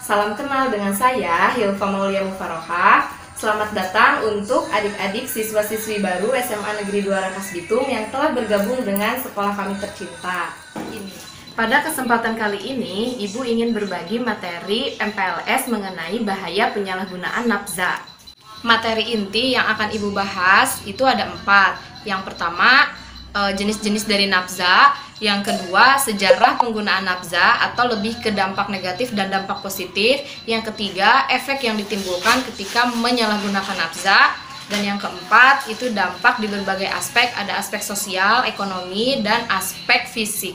Salam kenal dengan saya, Hilfa Maulia Mufaroha. Selamat datang untuk adik-adik siswa-siswi baru SMA Negeri 2 Rangkas Bitung yang telah bergabung dengan sekolah kami tercinta. Pada kesempatan kali ini, Ibu ingin berbagi materi MPLS mengenai bahaya penyalahgunaan nafza. Materi inti yang akan Ibu bahas itu ada 4. Yang pertama, jenis-jenis dari nafza. Yang kedua, sejarah penggunaan nafza atau lebih ke dampak negatif dan dampak positif. Yang ketiga, efek yang ditimbulkan ketika menyalahgunakan nafza. Dan yang keempat, itu dampak di berbagai aspek, ada aspek sosial, ekonomi, dan aspek fisik.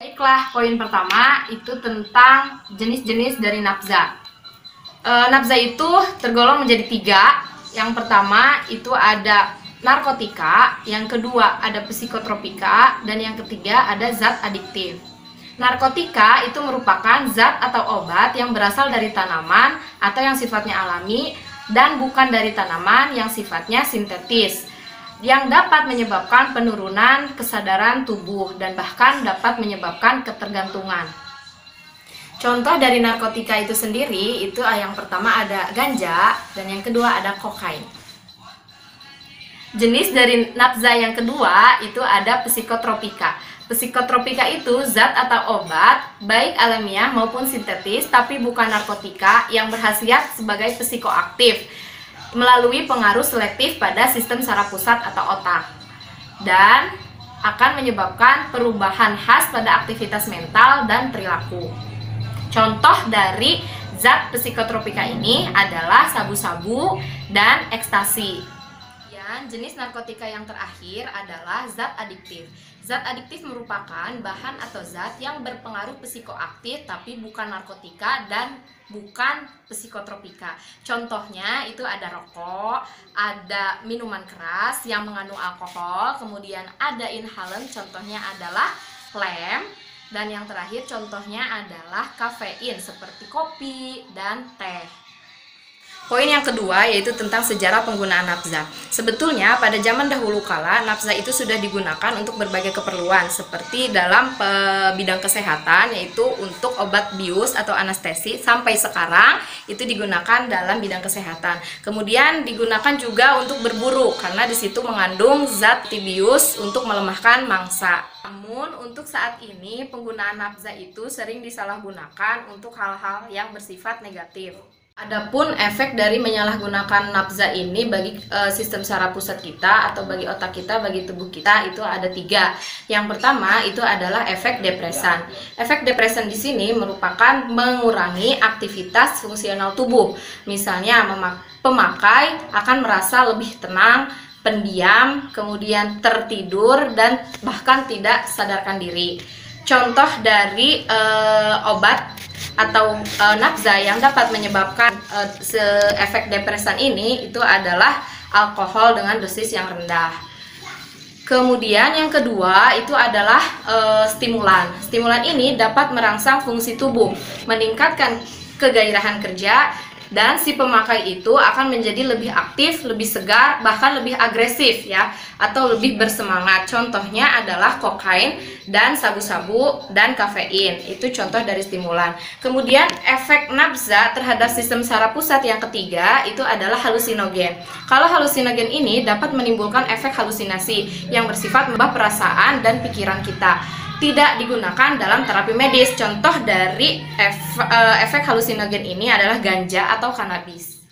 Baiklah, poin pertama itu tentang jenis-jenis dari nafza. Nafza itu tergolong menjadi 3. Yang pertama itu ada narkotika, yang kedua ada psikotropika, dan yang ketiga ada zat adiktif. Narkotika itu merupakan zat atau obat yang berasal dari tanaman atau yang sifatnya alami dan bukan dari tanaman yang sifatnya sintetis, yang dapat menyebabkan penurunan kesadaran tubuh dan bahkan dapat menyebabkan ketergantungan. Contoh dari narkotika itu sendiri itu yang pertama ada ganja dan yang kedua ada kokain. Jenis dari nafza yang kedua itu ada psikotropika. Psikotropika itu zat atau obat baik alamiah maupun sintetis tapi bukan narkotika yang berkhasiat sebagai psikoaktif melalui pengaruh selektif pada sistem saraf pusat atau otak dan akan menyebabkan perubahan khas pada aktivitas mental dan perilaku. Contoh dari zat psikotropika ini adalah sabu-sabu dan ekstasi. Jenis narkotika yang terakhir adalah zat adiktif. Zat adiktif merupakan bahan atau zat yang berpengaruh psikoaktif tapi bukan narkotika dan bukan psikotropika. Contohnya itu ada rokok, ada minuman keras yang mengandung alkohol, kemudian ada inhalen, contohnya adalah lem, dan yang terakhir contohnya adalah kafein seperti kopi dan teh. Poin yang kedua yaitu tentang sejarah penggunaan nafza. Sebetulnya pada zaman dahulu kala nafza itu sudah digunakan untuk berbagai keperluan seperti dalam bidang kesehatan yaitu untuk obat bius atau anestesi, sampai sekarang itu digunakan dalam bidang kesehatan. Kemudian digunakan juga untuk berburu karena di situ mengandung zat bius untuk melemahkan mangsa. Namun untuk saat ini penggunaan nafza itu sering disalahgunakan untuk hal-hal yang bersifat negatif. Adapun efek dari menyalahgunakan nafza ini bagi sistem saraf pusat kita atau bagi otak kita, bagi tubuh kita itu ada 3. Yang pertama itu adalah efek depresan. Efek depresan di sini merupakan mengurangi aktivitas fungsional tubuh. Misalnya pemakai akan merasa lebih tenang, pendiam, kemudian tertidur dan bahkan tidak sadarkan diri. Contoh dari obat atau nafza yang dapat menyebabkan efek depresan ini itu adalah alkohol dengan dosis yang rendah. Kemudian yang kedua itu adalah stimulan. Stimulan ini dapat merangsang fungsi tubuh, meningkatkan kegairahan kerja, dan si pemakai itu akan menjadi lebih aktif, lebih segar, bahkan lebih agresif ya, atau lebih bersemangat. Contohnya adalah kokain dan sabu-sabu dan kafein. Itu contoh dari stimulan. Kemudian efek nafza terhadap sistem saraf pusat yang ketiga itu adalah halusinogen. Kalau halusinogen ini dapat menimbulkan efek halusinasi yang bersifat mengubah perasaan dan pikiran kita. Tidak digunakan dalam terapi medis. Contoh dari efek halusinogen ini adalah ganja atau kanabis.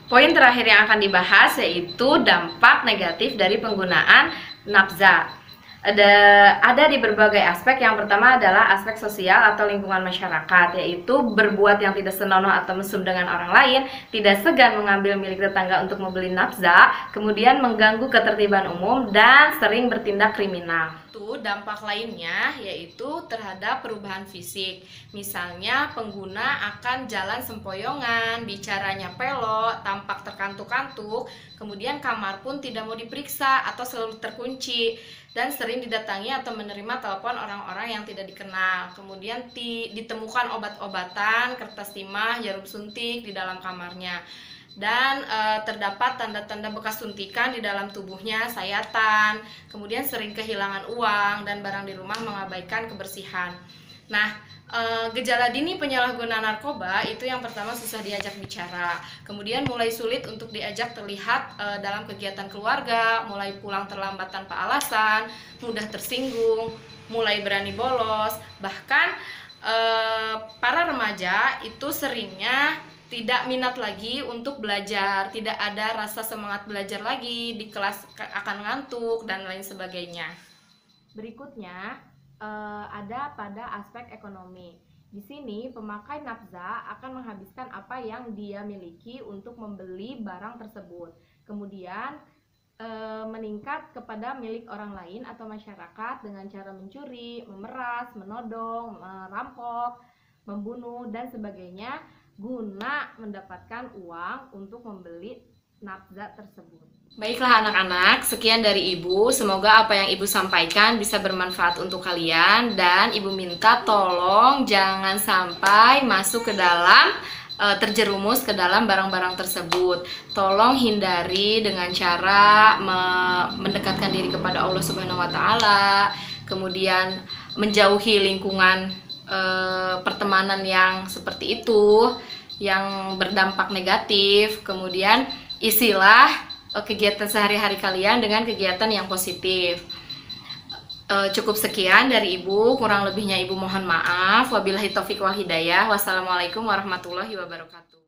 Poin terakhir yang akan dibahas yaitu dampak negatif dari penggunaan nafza. Ada di berbagai aspek. Yang pertama adalah aspek sosial atau lingkungan masyarakat, yaitu berbuat yang tidak senonoh atau mesum dengan orang lain, tidak segan mengambil milik tetangga untuk membeli nafza, kemudian mengganggu ketertiban umum, dan sering bertindak kriminal. Dampak lainnya yaitu terhadap perubahan fisik. Misalnya pengguna akan jalan sempoyongan, bicaranya pelok, tampak terkantuk-kantuk, kemudian kamar pun tidak mau diperiksa atau selalu terkunci, dan sering didatangi atau menerima telepon orang-orang yang tidak dikenal. Kemudian ditemukan obat-obatan, kertas timah, jarum suntik di dalam kamarnya. Dan terdapat tanda-tanda bekas suntikan di dalam tubuhnya, sayatan, kemudian sering kehilangan uang dan barang di rumah, mengabaikan kebersihan. Nah, Gejala dini penyalahgunaan narkoba itu yang pertama susah diajak bicara, kemudian mulai sulit untuk diajak terlihat dalam kegiatan keluarga, mulai pulang terlambat tanpa alasan, mudah tersinggung, mulai berani bolos, bahkan para remaja itu seringnya tidak minat lagi untuk belajar, tidak ada rasa semangat belajar lagi, di kelas akan ngantuk dan lain sebagainya. Berikutnya ada pada aspek ekonomi. Di sini pemakai nafza akan menghabiskan apa yang dia miliki untuk membeli barang tersebut. Kemudian meningkat kepada milik orang lain atau masyarakat dengan cara mencuri, memeras, menodong, merampok, membunuh dan sebagainya guna mendapatkan uang untuk membeli nafza tersebut. Baiklah anak-anak, sekian dari Ibu. Semoga apa yang Ibu sampaikan bisa bermanfaat untuk kalian, dan Ibu minta tolong jangan sampai masuk ke dalam terjerumus ke dalam barang-barang tersebut. Tolong hindari dengan cara mendekatkan diri kepada Allah Subhanahu wa taala, kemudian menjauhi lingkungan pertemanan yang seperti itu yang berdampak negatif. Kemudian isilah kegiatan sehari-hari kalian dengan kegiatan yang positif. Cukup sekian dari Ibu, kurang lebihnya Ibu mohon maaf. Wabillahi taufiq wal hidayah. Wassalamualaikum warahmatullahi wabarakatuh.